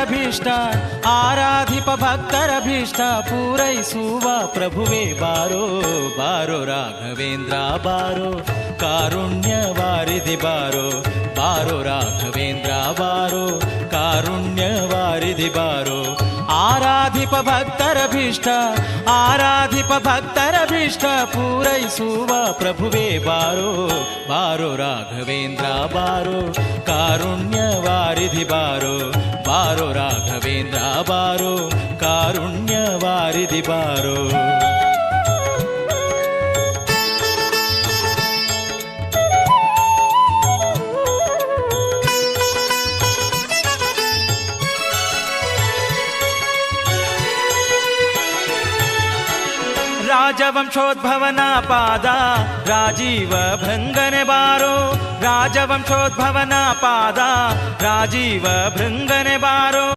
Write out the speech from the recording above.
ಭಕ್ತರ ಆರಾಧಿಪ ಭಕ್ತರ ಭೀಷ್ಟ ಪೂರೈಸುವ ಪ್ರಭುವೇ ಬಾರೋ ಬಾರೋ ರಾಘವೇಂದ್ರ ಬಾರೋ ಕಾರುಣ್ಯ ವಾರಿಧಿ ಬಾರೋ ಬಾರೋ ರಾಘವೇಂದ್ರ ಬಾರೋ ಕಾರುಣ್ಯ ವಾರಿಧಿ ಬಾರೋ ಆರಾಧಿಪ ಭಕ್ತರ ಭೀಷ್ಟ ಪೂರೈಸುವ ಪ್ರಭುವೇ ಬಾರೋ ಬಾರೋ ರಾಘವೇಂದ್ರ ಬಾರೋ ಕಾರುಣ್ಯ ವಾರಿಧಿ ಬಾರೋ ಬಾರೋ ರಾಘವೇಂದ್ರ ಬಾರೋ ಕಾರುಣ್ಯ ವಾರಿಧಿ ಬಾರೋ ರಾಜವಂಶೋದ್ಭವನ ಪಾದ ರಾಜೀವ ಭೃಂಗನೆ ಬಾರೋ ರಾಜವಂಶೋದ್ಭವನ ಪಾದ ರಾಜೀವ ಭೃಂಗನೆ ಬಾರೋ